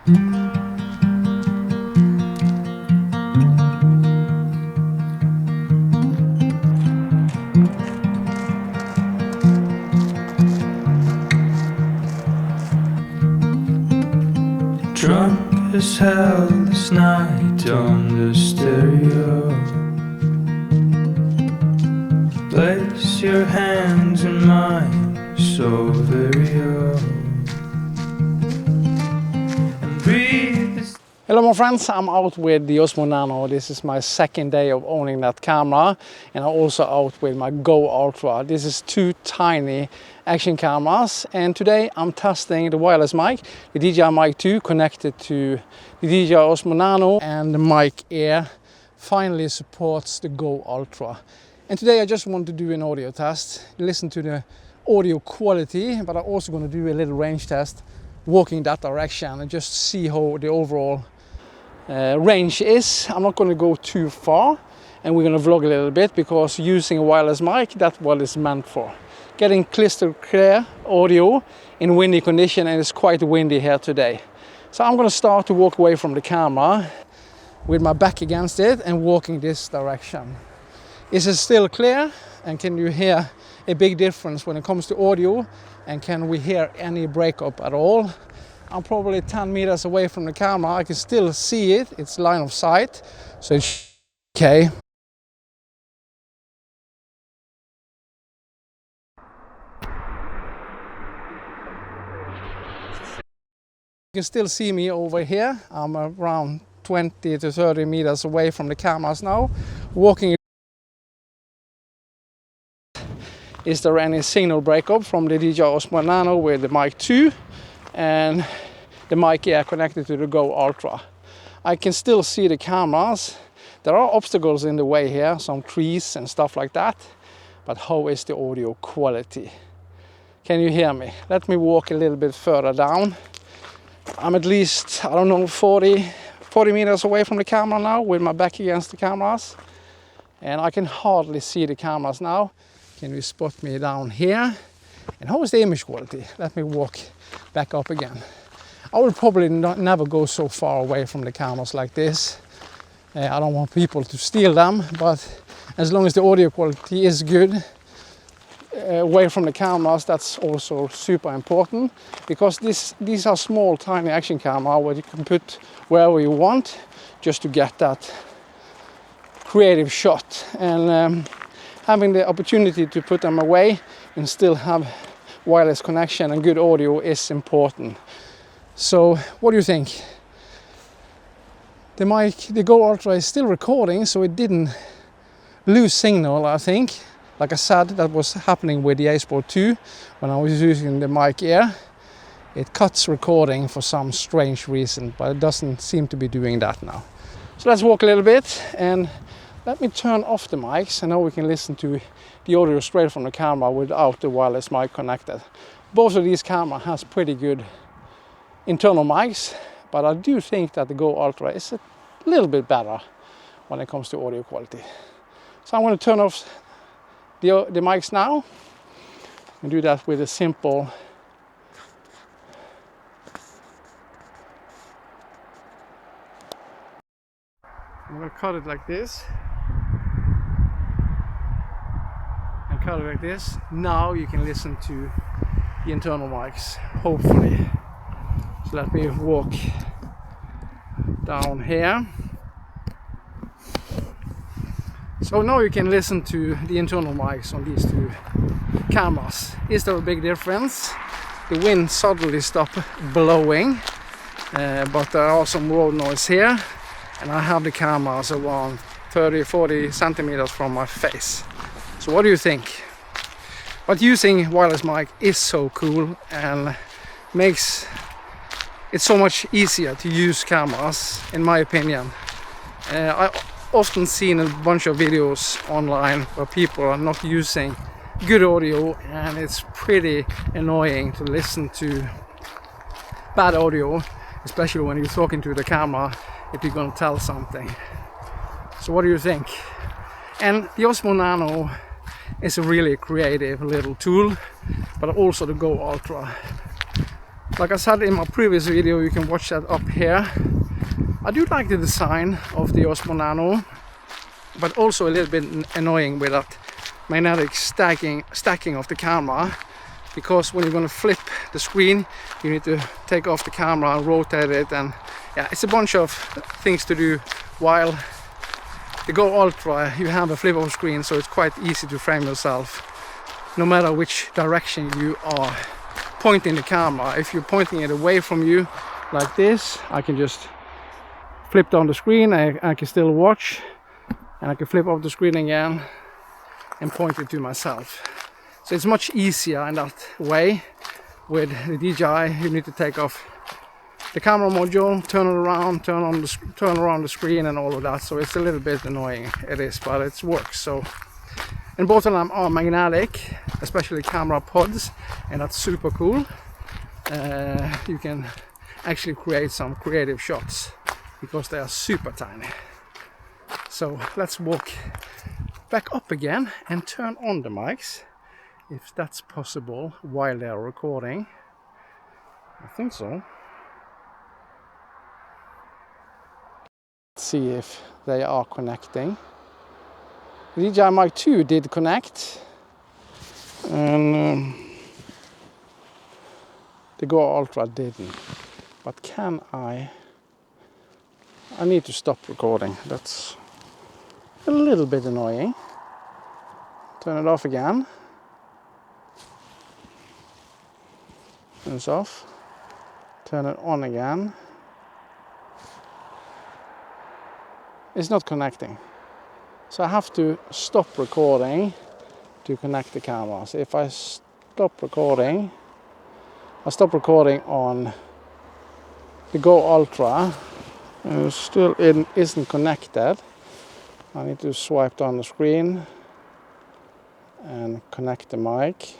Drunk as hell this night on the stereo. Place your hands in mine, so very old. And breathe this. Hello my friends, I'm out with the Osmo Nano. This is my second day of owning that camera, and I'm also out with my Go Ultra. This is two tiny action cameras, and today I'm testing the wireless mic, the DJI Mic 2 connected to the DJI Osmo Nano, and the Mic Air finally supports the Go Ultra. And today I just want to do an audio test, listen to the audio quality, but I'm also going to do a little range test walking that direction and just see how the overall range is. I'm not going to go too far, and we're going to vlog a little bit because using a wireless mic, that's what it's meant for. Getting crystal clear audio in windy condition, and it's quite windy here today. So I'm going to start to walk away from the camera with my back against it and walking this direction. Is it still clear? And can you hear a big difference when it comes to audio? And can we hear any breakup at all? I'm probably 10 meters away from the camera. I can still see it. It's line of sight. So it's okay. You can still see me over here. I'm around 20 to 30 meters away from the cameras now. Walking. Is there any signal breakup from the DJI Osmo Nano with the Mic 2 and the Mic Air connected to the Go Ultra? I can still see the cameras. There are obstacles in the way here, some trees and stuff like that. But how is the audio quality? Can you hear me? Let me walk a little bit further down. I'm at least, I don't know, 40 meters away from the camera now with my back against the cameras. And I can hardly see the cameras now. Can you spot me down here? And how is the image quality? Let me walk back up again. I will probably never go so far away from the cameras like this. I don't want people to steal them, but as long as the audio quality is good away from the cameras, that's also super important, because these are small tiny action cameras where you can put wherever you want just to get that creative shot. And having the opportunity to put them away and still have wireless connection and good audio is important. So what do you think? The Go Ultra is still recording, so it didn't lose signal, I think. Like I said, that was happening with the A-Sport 2 when I was using the Mic Air. It cuts recording for some strange reason, but it doesn't seem to be doing that now. So let's walk a little bit, and let me turn off the mics, and now we can listen to the audio straight from the camera without the wireless mic connected. Both of these cameras has pretty good internal mics, but I do think that the Go Ultra is a little bit better when it comes to audio quality. So I'm going to turn off the mics now and do that with a simple I'm going to cut it like this and cut it like this. Now you can listen to the internal mics, hopefully. So let me walk down here. So now you can listen to the internal mics on these two cameras. Is there a big difference? The wind suddenly stopped blowing, but there are some road noise here, and I have the cameras around 30-40 centimeters from my face. So what do you think? But using wireless mic is so cool and makes it so much easier to use cameras, in my opinion. I often seen a bunch of videos online where people are not using good audio, and it's pretty annoying to listen to bad audio, especially when you're talking to the camera if you're going to tell something. So what do you think? And the Osmo Nano is a really creative little tool, but also the Go Ultra. Like I said in my previous video, you can watch that up here. I do like the design of the Osmo Nano, but also a little bit annoying with that magnetic stacking of the camera, because when you're going to flip the screen, you need to take off the camera and rotate it, and yeah, it's a bunch of things to do. While the Go Ultra, you have a flip of screen, so it's quite easy to frame yourself no matter which direction you are pointing the camera. If you're pointing it away from you like this, I can just flip down the screen, I can still watch, and I can flip off the screen again and point it to myself. So it's much easier in that way. With the DJI, you need to take off the camera module, turn it around, turn around the screen and all of that. So it's a little bit annoying, it is, but it works. So, and both of them are magnetic, especially camera pods, and that's super cool. You can actually create some creative shots because they are super tiny. So let's walk back up again and turn on the mics, if that's possible while they're recording. I think so. Let's see if they are connecting. The DJI Mic 2 did connect, and the Go Ultra didn't. But can I need to stop recording. That's a little bit annoying. Turn it off again. Turn this off. Turn it on again. It's not connecting. So I have to stop recording to connect the cameras. If I stop recording, I stop recording on the Go Ultra, and it still isn't connected. I need to swipe down the screen and connect the mic.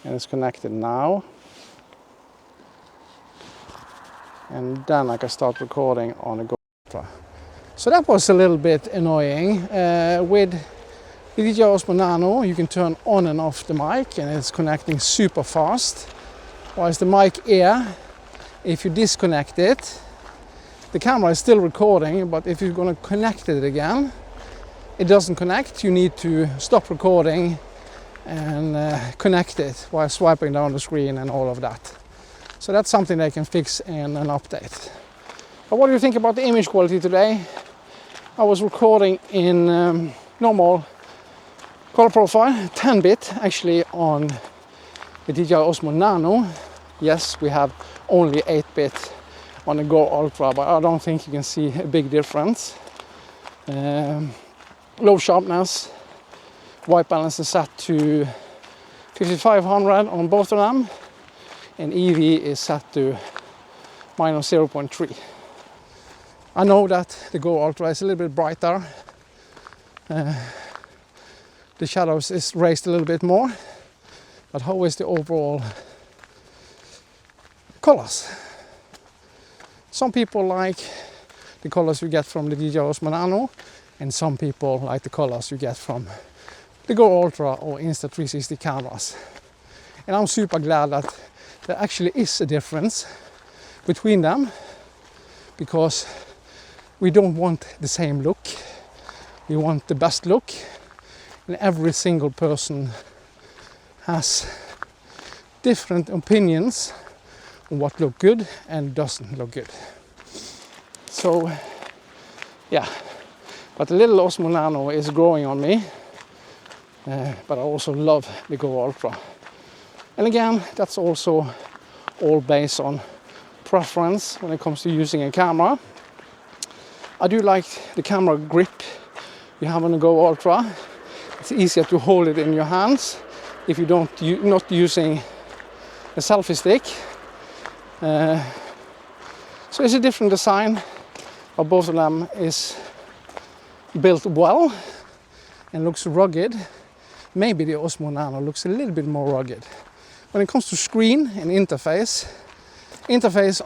And it's connected now. And then I can start recording on the Go Utra. So that was a little bit annoying. With the DJI Osmo Nano, you can turn on and off the mic, and it's connecting super fast. Whilst the Mic Air, if you disconnect it, the camera is still recording, but if you're going to connect it again, it doesn't connect. You need to stop recording and connect it while swiping down the screen and all of that. So that's something they can fix in an update. But what do you think about the image quality today? I was recording in normal color profile, 10-bit actually, on the DJI Osmo Nano. Yes, we have only 8-bit on the Go Ultra, but I don't think you can see a big difference. Low sharpness, white balance is set to 5500 on both of them, and EV is set to minus 0.3. I know that the Go Ultra is a little bit brighter. The shadows is raised a little bit more, but how is the overall colors? Some people like the colors you get from the DJI Osmo Nano, and some people like the colors you get from the Go Ultra or Insta360 cameras. And I'm super glad that there actually is a difference between them, because we don't want the same look. We want the best look, and every single person has different opinions on what look good and doesn't look good. So yeah, but the little Osmo Nano is growing on me, but I also love the Go Ultra. And again, that's also all based on preference when it comes to using a camera. I do like the camera grip you have on the Go Ultra. It's easier to hold it in your hands if you not using a selfie stick. So it's a different design, but both of them is built well and looks rugged. Maybe the Osmo Nano looks a little bit more rugged. When it comes to screen and interface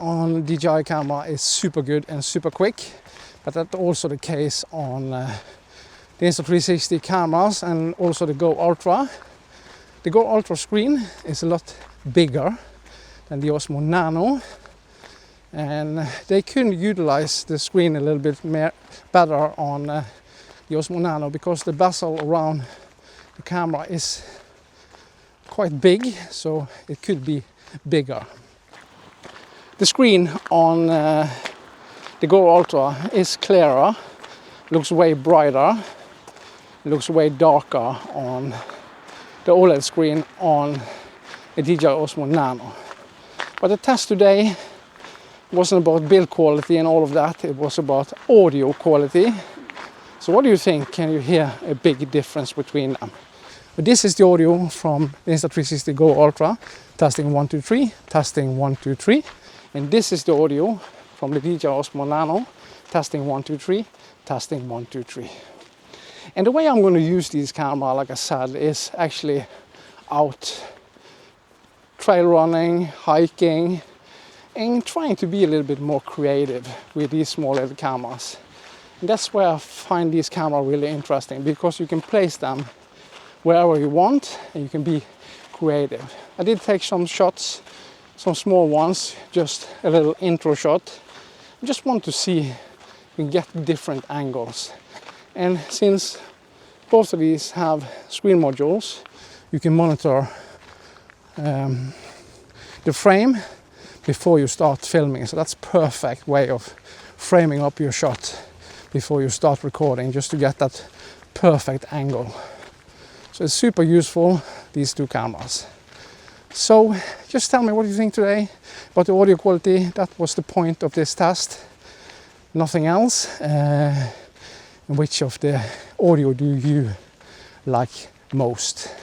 on DJI camera is super good and super quick, but that's also the case on the Insta360 cameras and also the Go Ultra. The Go Ultra screen is a lot bigger than the Osmo Nano, and they couldn't utilize the screen a little bit better on the Osmo Nano because the bezel around the camera is quite big, so it could be bigger. The screen on the Go Ultra is clearer, looks way brighter, looks way darker on the OLED screen on the DJI Osmo Nano. But the test today wasn't about build quality and all of that, it was about audio quality. So what do you think? Can you hear a big difference between them? But this is the audio from the Insta360 Go Ultra, testing 1, 2, 3, testing 1, 2, 3. And this is the audio from the DJI Osmo Nano, testing 1, 2, 3, testing 1, 2, 3. And the way I'm going to use this camera, like I said, is actually out trail running, hiking, and trying to be a little bit more creative with these small little cameras. And that's where I find these cameras really interesting, because you can place them wherever you want and you can be creative. I did take some shots, some small ones, just a little intro shot. I just want to see if you can get different angles. And since both of these have screen modules, you can monitor the frame before you start filming. So that's a perfect way of framing up your shot before you start recording, just to get that perfect angle. So it's super useful, these two cameras. So just tell me what you think today about the audio quality. That was the point of this test, nothing else. Which of the audio do you like most?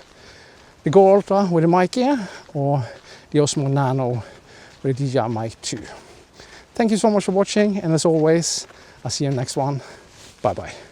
The Go Ultra with the Mic Air or the Osmo Nano with the DJI Mic 2? Thank you so much for watching, and as always, I'll see you in the next one. Bye bye.